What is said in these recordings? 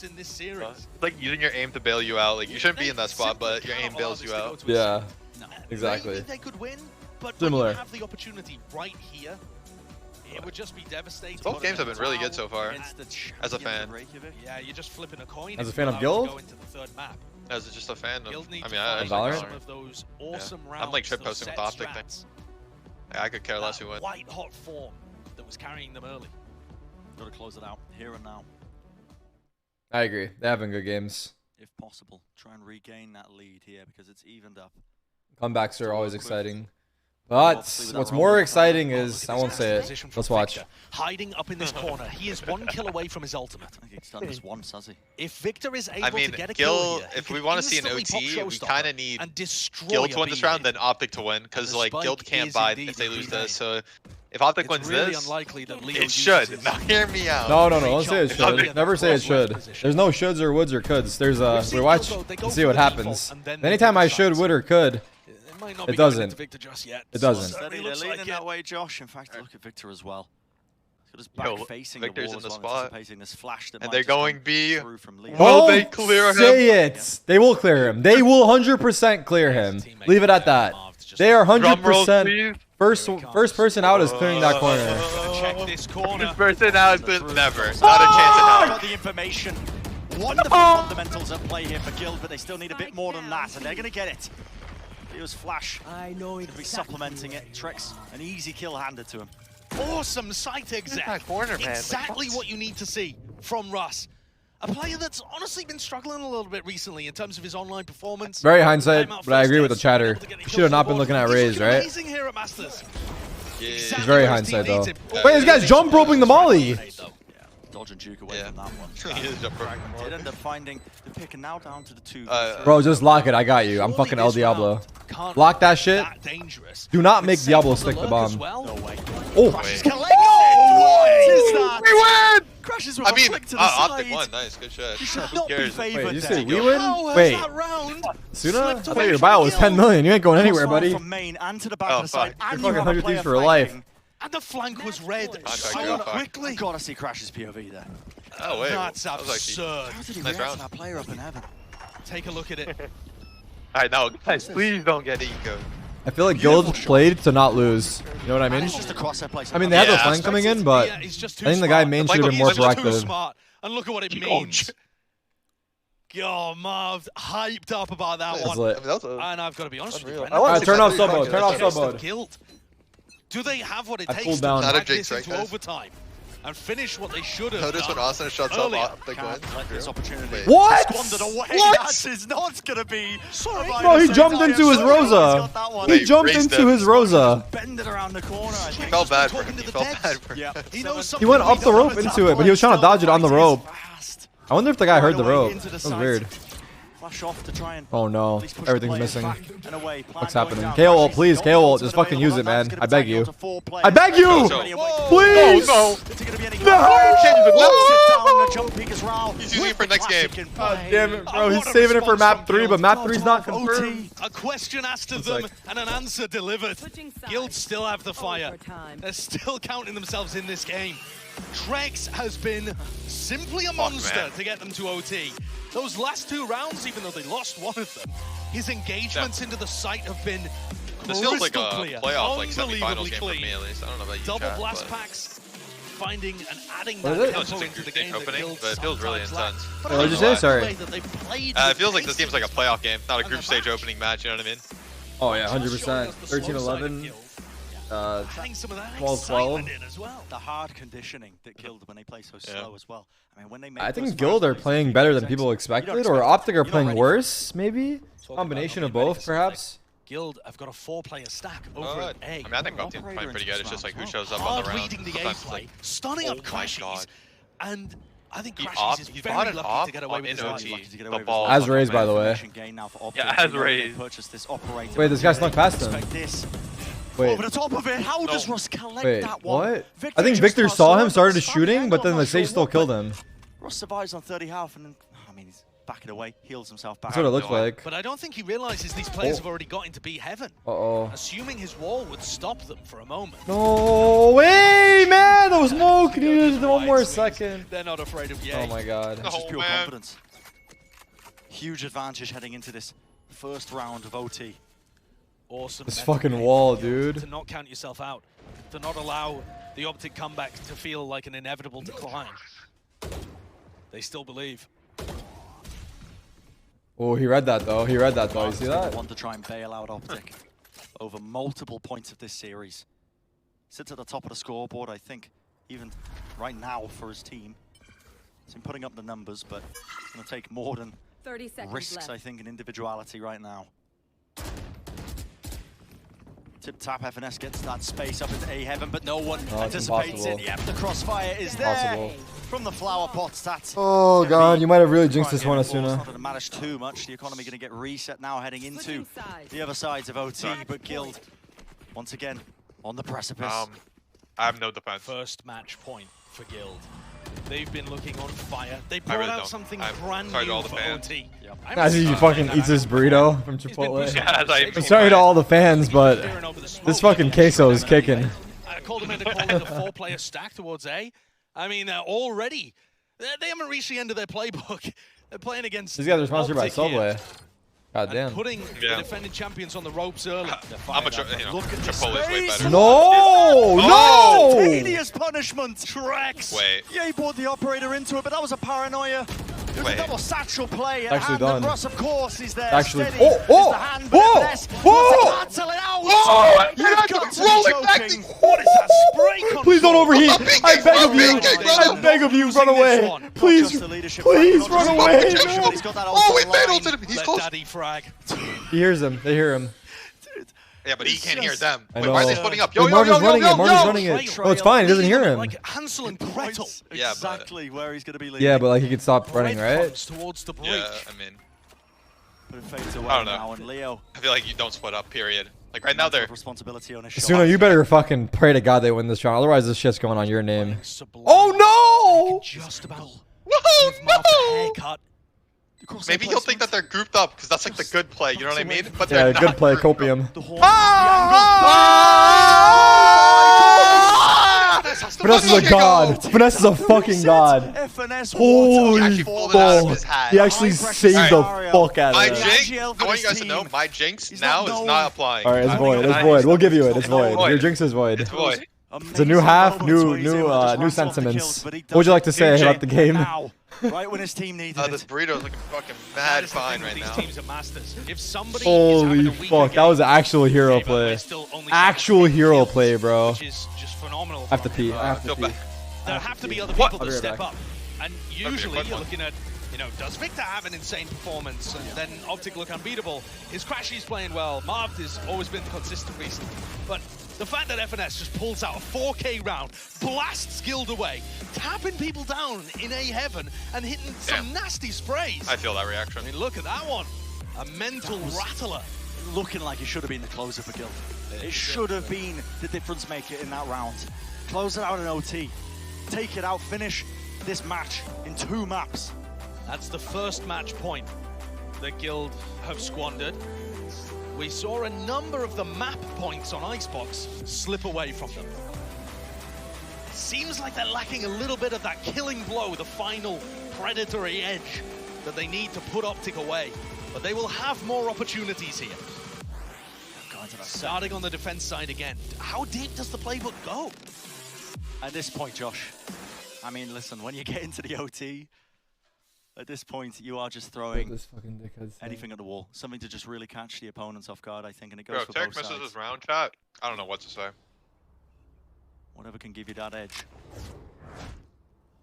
in this series. It's like using your aim to bail you out. Like you shouldn't be in that spot, but your aim bails you out. Yeah, No. exactly. Maybe they could win, but Similar. when you have the opportunity right here, it would just be devastating. Both games have been really good so far. As a fan. Yeah, you're just flipping a coin. As a if fan you're of allowed to Guild? go into the third map. As just a fan of, Guild needs I to mean, I find Valorant? some of those awesome rounds, I'm like trip those posting with set OpTic thing. strats, I could care less that who wins. white hot form that was carrying them early. Got to close it out here and now, I agree. They're having good games. if possible. Try and regain that lead here because it's evened up. Comebacks are always exciting. But what's more exciting is, I won't say it. Let's watch. Hiding up in this corner, he is 1 kill away from his ultimate. I think he's done this once, has he? If Victor is able I mean, to get a kill Gil, here, if he we could want to see an instantly pop OT, we Showstopper kind of need and destroy Gil a to win this B round, main. then OpTic to win, because the like spike Guild can't is bide indeed if they the lose B this. main. So if OpTic It's wins really this, unlikely that Leo it should. uses Now hear me out. No, don't say it should. Never say it should. There's no shoulds or woulds or coulds. There's a, we watch and see what happens. Anytime I should, would, or could, it doesn't. It doesn't. Steady, they're leaning that way, Josh. In fact, look at Victor as well. He's got his back facing Victor's the wall in the as well, spot. anticipating this flash that And might they're just come going B. through from Leo. Will they Don't clear him? say it. They will clear him. They will 100% clear him. Leave it at that. They are 100%. First person out is clearing that corner. Check this corner. This person out is never. Not a chance in hell. Got the information. Wonderful fundamentals at play here for Guild, but they still need a bit more than that, and they're going to get it. Leo's flash. I know Going to be supplementing it. Tricks, an easy kill handed to him. Awesome site exec. that corner, man. Exactly what you need to see from Russ. A player that's honestly been struggling a little bit recently in terms of his online performance. Very hindsight, but I agree with the chatter. Should have not been looking at Raze, right? Amazing here at Masters. Yeah. It's very hindsight, though. Wait, Wait, this guy's jump roping the molly. Dodge and juke away Yeah. from that one. He is jump roping the Did molly. end up finding the pick, and now down to the 2. Bro, just lock it. I got you. I'm fucking El Diablo. Lock that shit. Do not make Diablo stick the bomb. No way. Oh, Crashes Wait. collect. What is that? We win! Crashes with I mean, a flick to the side. OpTic won. Nice, good shot. He should Who not be cares? favored wait, you there. say we win? How has Wait, that round Suna? slipped I away thought your from bio was Gil? 10 million. You ain't going anywhere, Crossfire buddy. From main and to the back Oh, of the side. fuck. And You're you fucking have a 100 player thieves for life. flanking. And the flank was red Contact so go far. I quickly. gotta see Crash's POV there. Oh, wait. That's That was actually- absurd. How did he Nice react round. to that player up in heaven? Take a look at it. Alright, now, guys, please don't get Hiko. I feel like Guild played to not lose. You know what I mean? It's just a crosshair play. I mean, they had the Yeah. flank coming in, but Yeah, he's just too I think the guy smart. main The should have been more flank was Too proactive. smart. And look at what it means. God, Marv hyped up about that It's one. lit. that was a... And I've got to be honest with you, Unreal. Brennan, I wanna Alright, see turn off that sub three mode. Turn off points. sub mode. Guild. Do they have what it I takes pulled to down. drag Not a this jinx, into right, guys? overtime and finish what they should have Notice done when Asuna shuts up, earlier? OpTic Can't wins. let this opportunity Wait. What? squandered away. What? That is not gonna be. Bro, he jumped into his Rosa. He Wait, jumped raised into it. his Rosa. Bend it around the corner. I He think. felt bad for talking him. to He the felt devs. bad for him. Yeah. He knows He something went we up the don't. rope into it, but he was trying to dodge it on the rope. Fast. I wonder if the guy heard the Right away rope. into the That was sight. weird. Flash off to try and Oh no, at least push the everything's players missing. back and away. Plan What's going happening? down. KO ult, Crashes please, got KO ult, ultimate just fucking use it, available. man. That's I gonna beg tag you. on to 4 players. I beg you! Whoa. Please! No, Is it gonna be any No! down the jump peak as well. He's using it for next game. God damn it, bro. He's saving it for map 3, but map 3's not confirmed. A question asked of One them sec. and an answer delivered. Guild still have the fire. Overtime. They're still counting themselves in this game. Trex has been simply a monster man. to get them to OT. Those last 2 rounds, even though they lost one of them, his engagements into the site have been This feels like crystal a clear, playoff, like unbelievably semi-finals game for clean. me at least. I don't know about you, Double chat, blast but... packs, finding and adding What that is it? No, it's tempo just a into the good game that opening, Guild but it feels really sometimes lack. intense. But What'd I you like say? the Sorry. way that they played It with feels like pace. this game's like a playoff game, not a And group the stage back. opening match, you know what I mean? Oh yeah, Just showing 100%. us the slow side of 13-11. Guild. Uh, Adding some of that 12-12. excitement in as well. The hard conditioning that killed when they play so slow as well. I mean, when they make I those think Guild are fast playing plays, better it than makes people sense. You expected, don't or expect OpTic are You're not playing ready. worse, maybe? Talk Combination about of not being ready both, for perhaps? Guild have got a 4-player stack over Good. at A. I mean, I think both teams are playing pretty good. It's just like who shows up on Hard the round. reading the Sometimes gameplay, it's stunning oh up my Crashes, God. and I think He Crashes is he very brought it lucky off to get away with in his OT. life. The ball. As raised, by the way. Yeah, as raised. Wait, this guy snuck past him. Wait. Over the top of it, how does No. Russ collect Wait, that one? what? Victor I think just Victor passed saw on, him, started spam shooting, angle, but then I'm the not Sage sure still what, killed but him. Russ survives on 30 health, and then, I mean, he's backing away, heals himself back. That's what it looked No, like. But I don't think he realizes these players Oh. have already got into B heaven, Uh-oh. assuming his wall would stop them for a moment. No way, man! That was smoke. Needed one more second. They're not afraid of Yay. Oh my god. That's just pure confidence. Huge advantage heading into this first round of OT. Awesome. This fucking wall, dude. To not count yourself out. To not allow the OpTic comeback to feel like an inevitable decline. They still believe. Oh, he read that though. He read that though. You see that? Want to try and bail out OpTic over multiple points of this series. Sits at the top of the scoreboard, I think, even right now for his team. He's been putting up the numbers, but it's going to take more than 30 seconds risks, left. I think, in individuality right now. Tip tap, FNS gets that space up into A heaven, but no one anticipates it. Yep, the crossfire is there from the flower pots. That's oh god, you might have really jinxed this one, Asuna. Not going to matter too much. The economy going to get reset now, heading into the other sides of OT. But Guild, once again, on the precipice. I have no defense. First match point for Guild. They've been looking on fire. They brought out something brand new for OT. Yep. As he fucking eats his burrito from Chipotle. Yeah, I'm sorry to all the fans, but this fucking queso is kicking. I called him into calling the 4-player stack towards A. I mean, already, they haven't reached the end of their playbook. They're playing against these guys are sponsored by Subway. God damn. Putting the defending champions on the ropes early. I'm a look at Chipotle's way better. No! No! Tedious punishment. Tracks. Wait. Yeah, he brought the operator into it, but that was a paranoia. It was a double satchel play. Actually done. Russ, of course, is there. Actually, Steady. oh! Cancel it out. You've got to be joking. What is that spray control? Please don't overheat. I beg of you. I beg of you, run away. Please, please run away. Oh, we failed him. He's close. Daddy frag. He hears them. They hear him. Yeah, but he can't hear them. I Wait, know. why are they splitting up? Yo, Wait, yo, yo, Marvin's yo, running yo, it. Marvin's yo! running it. Oh, it's fine. He doesn't hear him. Like Hansel and Gretel. Yeah, exactly where he's going to be leading. Yeah, but like he could stop running, right? Towards the breach. Yeah, I mean, But it fades away I don't know. now, and Leo. I feel like you don't split up, period. Like right now they're... responsibility on his shoulders. Asuna, you better fucking pray to God they win this round. Otherwise, this shit's going on your name. Oh no! Just about. Whoa, Give Mark a haircut. Maybe he'll think that they're grouped up because that's like the good play, you know what I mean? But Yeah, they're good not play, grouped up. copium. Finesse is a god. Finesse is a fucking god. Holy fuck. He actually saved the fuck out My of that. jinx, I want you guys to know, my jinx now is not applying. Alright, it's void. It's void. We'll give you it. It's void. Your jinx is void. It's void. It's a new half, new sentiments. What would you like to say about the game? Right when his team needed This it. burrito's looking fucking mad fine right now. Holy fuck, that was actual hero play. Actual hero play, bro. Which is just phenomenal. I have to pee. I have to pee. There have to be other people I'll that be right step back. up. And usually you're looking at, you know, does Victor have an insane performance? And then OpTic look unbeatable. Is Crashy's playing well? Marv has always been consistent recently. But the fact that FNS just pulls out a 4K round, blasts Guild away, tapping people down in A heaven, and hitting some nasty sprays. I feel that reaction. I mean, look at that one. A mental rattler. Looking like it should have been the closer for Guild. It should have been the difference maker in that round. Close it out in OT. Take it out, finish this match in 2 maps. That's the first match point that Guild have squandered. We saw a number of the map points on Icebox slip away from them. Seems like they're lacking a little bit of that killing blow, the final predatory edge that they need to put OpTic away. But they will have more opportunities here. Starting on the defense side again. How deep does the playbook go? At this point, Josh, I mean, listen, when you get into the OT, at this point, you are just throwing anything at the wall. Something to just really catch the opponents off guard, I think, and it goes for Tarik both misses sides. his round chat. I don't know what to say. Whatever can give you that edge.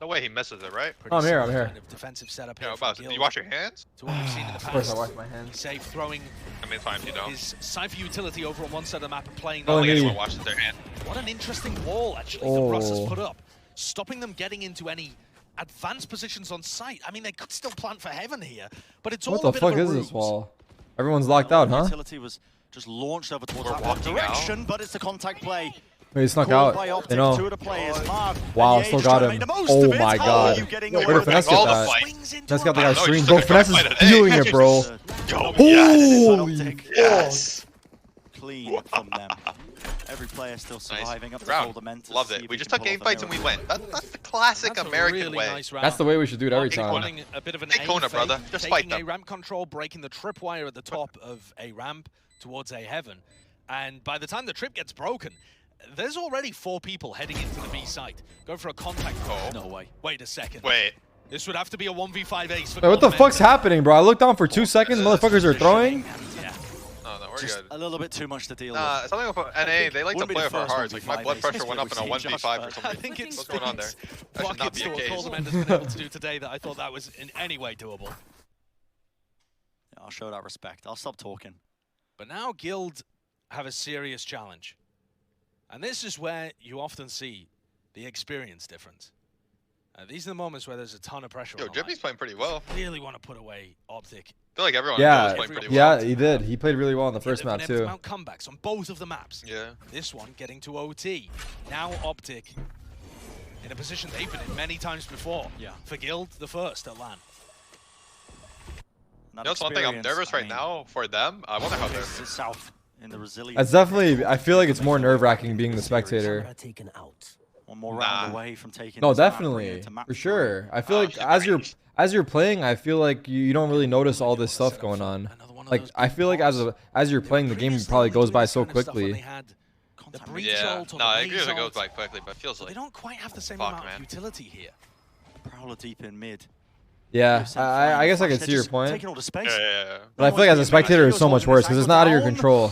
No way he misses it, right? Oh, I'm here, I'm here. Kind of defensive setup Yeah, here about, for do Guild. you wash your hands? To what we've seen in the past. Of course I wash my hands. Safe throwing I mean, fine if you don't. his Cypher utility over on one side of the map and playing I don't Only think me. anyone washes their hand. What an interesting wall, actually, that Russ has put up. Stopping them getting into any advanced positions on site. I mean, they could still plant for heaven here, but it's all What a the bit fuck of a is ruse. this wall? Everyone's locked out, huh? Utility was just launched over towards We're that walking direction, but it's a contact play. Wait, he snuck Called out. by You OpTic, know. 2 of the players, Marv, Wow, and still Yage got trying to him. make the most Oh of it. my god. You getting Where away did with Finesse it? get All the that? fight. Finesse got the guy's No, stream. he's Bro, just gonna Finesse fight is it. feeling Hey, it, bro. Yo, yes. Holy OpTic. Yes. Clean from them. Every player still surviving up to Round. Golden. Loved it. We just took game fights and we win. That's the classic American really way. Nice That's the way we should do it every Take time. Kona. A bit of an Take Kona, brother. Just fight them. A ramp control, breaking the tripwire at the top of a ramp towards a heaven. And by the time the trip gets broken, there's already 4 people heading into the B site. Go for a contact call. No way. Wait a second. Wait. This would have to be a 1v5 ace for Wait, what the Golden fuck's Men. happening, bro? I looked down for 2 seconds. Motherfuckers are throwing. Yeah. No, we're Just good. a little bit too much to deal Nah, with. something about NA, they like to Wouldn't be play the for first hard. Like, my 1v5 blood ace pressure went up in a we've seen, 1v5 Josh, for some I reason. think it's What's going on there? That should not be a what case. Golden Men has been able to do today that I thought that was in any way doable. I'll show that respect. I'll stop talking. But now Guild have a serious challenge. And this is where you often see the experience difference. These are the moments where there's a ton of pressure Yo, on Jimmy's playing pretty well. I really want to put away OpTic. I feel like everyone Yeah, is playing pretty well. yeah, he did. He played really well on the first They've map been able to too. mount comebacks on both of the maps. Yeah. This one getting to OT. Now OpTic in a position they've been in many times before. Yeah. For Guild, the first at LAN. You know, it's one thing I'm nervous right now for them. I wonder how they're. South in the resilience. That's definitely. I feel like it's more nerve-wracking being the spectator. One more round away from taking. No, this map, definitely, bringing it to map for 3. sure. I feel like as you're playing, I feel like you don't really notice all this stuff going on. Like I feel like as you're playing, the game probably goes by so quickly. Yeah, no, I agree with it goes by quickly, but it feels They like. don't quite have the same Fuck, amount man. of utility here. Prowler deep in mid. Yeah, I guess I can see your point. Taking all the space. Yeah. But I feel like as a spectator, it's so much worse because it's not out of your control.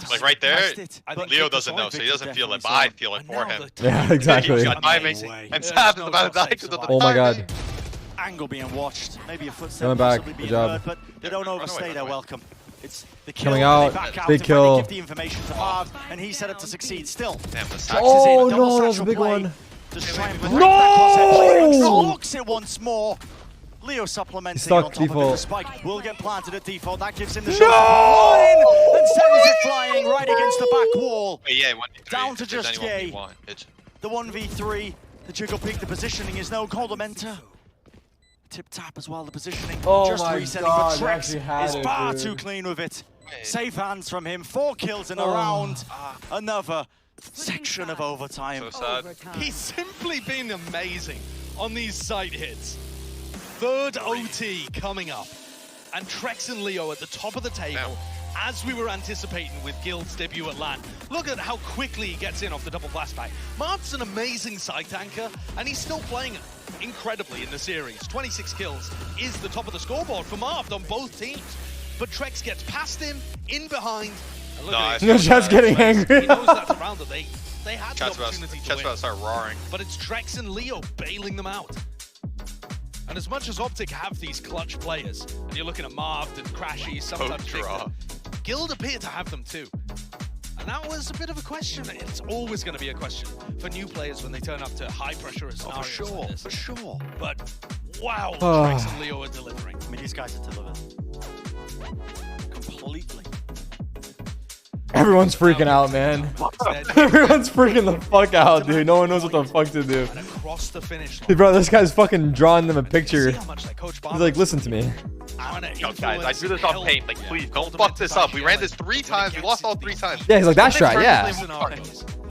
Like right there, I think Leo Victor's doesn't know, so he doesn't feel it, but definitely I feel it And for now him. the Yeah, timing. exactly. He's got timing, Amazing. and There's Sav's no about to die top because of the Oh my timing. god. Angle being watched. Maybe a footstep Coming back. possibly Good being job. heard, but they don't Run away, overstay run their away. welcome. It's the kill. Coming they out, back out big to kill. They give the information to Marv, and he's set up to succeed still. Damn, the Trax Oh, is in, no, double that was a satchel big play. one. Just try and break No! that crosshair. Locks it once more. Leo supplementing Stuck on top of it. default. The spike will get planted at default. That gives him the No! shot and sends it flying right against the back wall. Wait, yeah, 1v3. Down to If there's just anyone Yay. we want, it's- The 1v3, the jiggle peak, the positioning is no Golden Mentor. Tip tap as well, the positioning. Oh just my resetting, God, but they Trex actually had is it, far dude. too clean with it. Wait. Safe hands from him, 4 kills in a Oh. round. Another section of overtime. So sad. He's simply been amazing on these side hits. Third OT coming up. And Trex and Leo at the top of the table, as we were anticipating with Guild's debut at LAN. Look at how quickly he gets in off the double flashback. Marv's an amazing side tanker, and he's still playing incredibly in the series. 26 kills is the top of the scoreboard for Marv on both teams. But Trex gets past him, in behind. And look at Nice. him. Just getting angry. He knows that's a round that they had the Chat's about opportunity to to win. start roaring. But it's Trex and Leo bailing them out. And as much as OpTic have these clutch players, and you're looking at Marv and Crashy, sometimes draw. Victor, Guild appear to have them too. And that was a bit of a question. It's always going to be a question for new players when they turn up to high pressure scenarios like this. For sure. But wow, Oh. Trex and Leo are delivering. I mean, these guys are delivered. Completely. Everyone's freaking out, man. Everyone's freaking the fuck out, dude. No one knows what the fuck to do. And across the finish line. Hey, bro, this guy's fucking drawing them a See picture. how much they coach He's like, listen to me. Yo, guys, I do this on paint. Like, please, don't fuck this up. We ran this 3 times. We lost all 3 times. Yeah, he's like, that shot, yeah.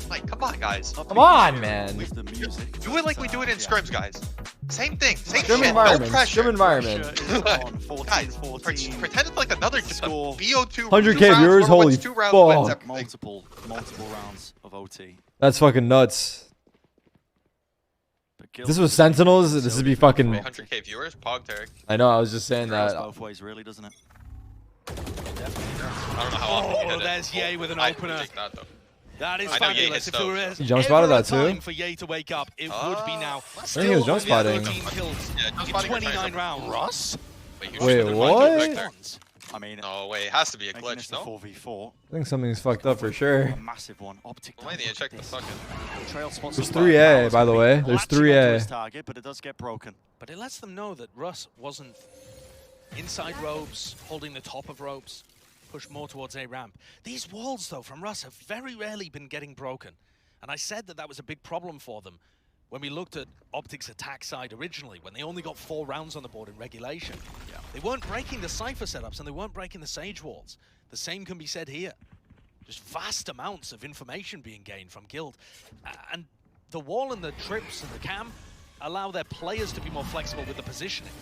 Like, come on, guys. Come on, man. With the music. Do it like we do it in scrims, guys. Same thing. Same Grim shit. environment. No pressure. Grim environment. On 14, Guys, 14. pretend it's like another Score. BO2. 100K 2 rounds, viewers, whoever wins holy 2 rounds wins fuck. everything. Multiple rounds of OT. That's fucking nuts. But Guild This was Sentinels. This would be fucking. 100K viewers. Pog Tarik. I know. I was just saying goes that. both ways, really, doesn't it? I don't know how often he Oh, did it. there's Yay with an I opener. predict that, though. That is I know Yay fabulous. hits If there those. was He jump spotted ever a that too? time for Yay to wake up, it would be now. I think he was jump Still only spotting. 13 kills Yeah, jump in spotting or 29 trying to- rounds. Russ? Wait, Wait, what? I mean, No, wait, it has to be a making glitch, this the no? 4v4. I think something's fucked up for sure. A massive one. OpTic. Well, I need to check the fucking. Trail spots There's the 3A, fire. by the way. There's Latching onto 3A. his target, but it does get broken. But it lets them know that Russ wasn't inside ropes, holding the top of ropes, pushed more towards a ramp. These walls, though, from Russ have very rarely been getting broken. And I said that that was a big problem for them when we looked at OpTic's attack side originally, when they only got 4 rounds on the board in regulation. Yeah. They weren't breaking the Cypher setups and they weren't breaking the Sage walls. The same can be said here. just vast amounts of information being gained from Guild. And the wall and the trips and the cam allow their players to be more flexible with the positioning.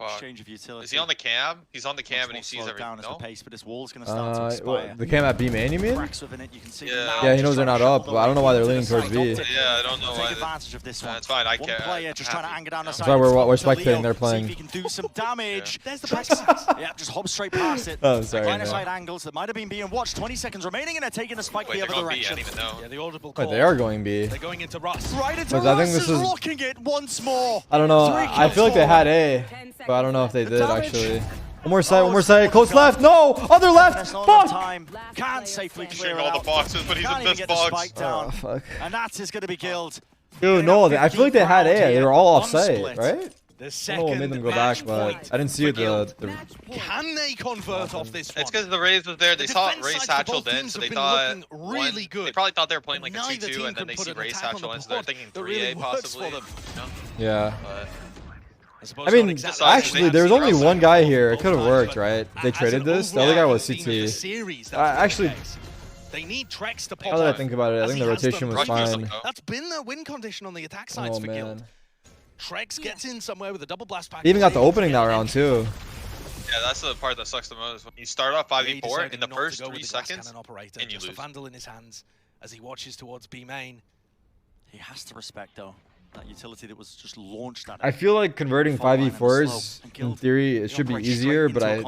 Exchange of utility. Is he on the cam? He's on the cam and he sees everything. Down as the pace, but his wall's going to start to expire. The cam at B main, you mean? Cracks within it, you can see Yeah, he knows they're not up, but I don't know why they're leaning towards B. Yeah, I don't know why. Take advantage of this one. It's fine. I can't. Player just trying to anger down the side. That's why we're spectating. They're playing. See if he can do some damage. There's the backside. Yeah, just hob straight past it. Oh, sorry. Line of sight angles that might have been being watched. 20 seconds remaining, and they're taking the spike the other direction. I didn't even know. Yeah, the audible call. Wait, they are going B. They're going into Russ. Right into But I think Russ this is is- rocking it once more. I don't know. I feel like they had A, but I don't know if they did actually. One more side, close left. No, other left. Fuck. Time. Can't safely clear Shooting all the boxes, but he's in this box. Down. Oh, fuck. And that is going to be Guild. Dude, no, I feel like they had A. They were all offside, right? The I don't know what second made them go match back, but point I didn't see for it. Guild. The Can they convert off this one? It's because the Rays was there. They saw defense Ray side for both satcheled in, teams so have they been thought looking really good. They probably thought they were playing like a Neither 2-2, team and then can they put see an Ray attack on the satchel in, so they're board thinking that 3A really works possibly. for them. You know? yeah. But I mean, exactly. actually, there was only one guy here. It could have worked, right? They traded this. The other guy was CT. Actually, they need Trex to pop now that I out, think about it, I as think he the has done. rotation was Rush music, fine. though. That's been the win condition on the attack sides Oh for Guild. man. Trex gets in somewhere with a double blast pack. They even got the opening that round too. Yeah, that's the part that sucks the most. When you start off 5v4 in the first 3 seconds, and you just lose. a vandal in his hands as he watches towards B main. He has to respect, though, that utility that was just launched at him. I feel like converting 5v4s in theory it should be easier, but I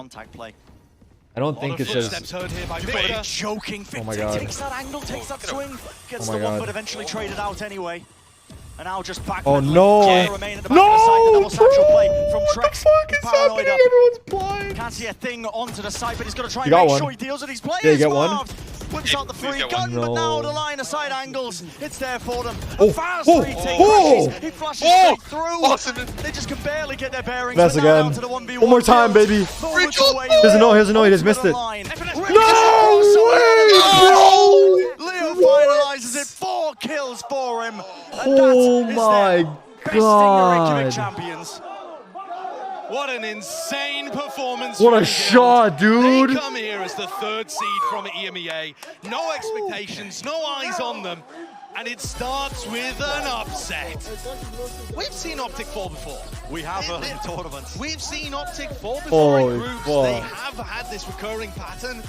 don't think it's Footsteps as. heard here by Big Victor. joking. Oh my Victor God. takes that angle, takes that swing, gets Oh the my one, God. but eventually traded out anyway. And now just back. Oh no! No! From Trex. Fuck is Paranoid happening? up. Everyone's blind. Can't see a thing onto the side, but he's going to try You and got make one. sure he deals with his players. Did he get one? Whips out the Please free get gun, one. but now No. the line of side angles. It's there for them. Oh, Fast oh, retake. oh, He flashes oh, straight through. awesome. They just can barely get their bearings. That's but now again. down to the 1v1 One more time, field. baby. Forward Rachel. away. He doesn't know, he just missed it. Line. No way! Leo finalizes it. 4 kills for him. And Oh that is my their best in Reykjavik God. champions. What an insane performance. What from a Guild. shot, dude. They come here as the 3rd seed from EMEA. No expectations, no eyes on them. And it starts with an upset. We've seen OpTic fall before. We have a tournament. We've seen OpTic fall before Holy in groups. fuck. They have had this recurring pattern.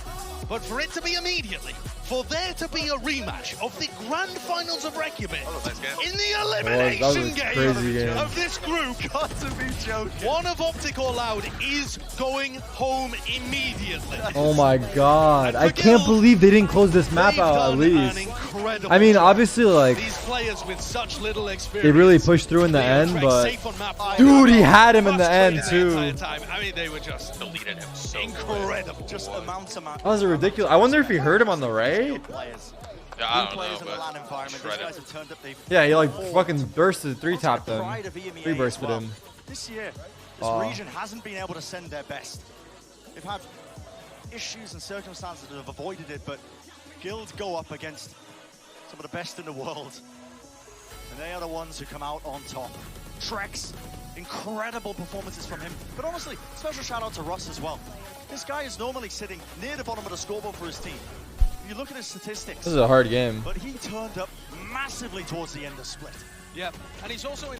But for it to be immediately, for there to be a rematch of the grand finals of Reykjavik Nice game. in the That was elimination a crazy game game. of this group, Got to be joking. one of OpTic or Loud is going home immediately. Oh my God! I can't believe they didn't close this map They've out at done least. an incredible I mean, job. obviously, like These players with such little experience. they really pushed through in the Leo end, Trex but safe on map one. dude, he had him in the Frustrated end too. entire time. I mean, they were just Deleted him so incredible. Just amounts of That was ridiculous. I wonder if he heard him on the right. players. Yeah, I don't Players know, in the LAN but environment. These shredded. guys have turned up. They've Yeah, he like fucking bursted 3-tapped the them. pride of EMEA 3-bursted as well. him. This year, this region hasn't been able to send their best. They've had issues and circumstances that have avoided it, but Guild go up against some of the best in the world. And they are the ones who come out on top. Trex, incredible performances from him. But honestly, special shout out to Russ as well. This guy is normally sitting near the bottom of the scoreboard for his team. If you look at his statistics, This is a hard game. but he turned up massively towards the end of split. Yeah, and he's also in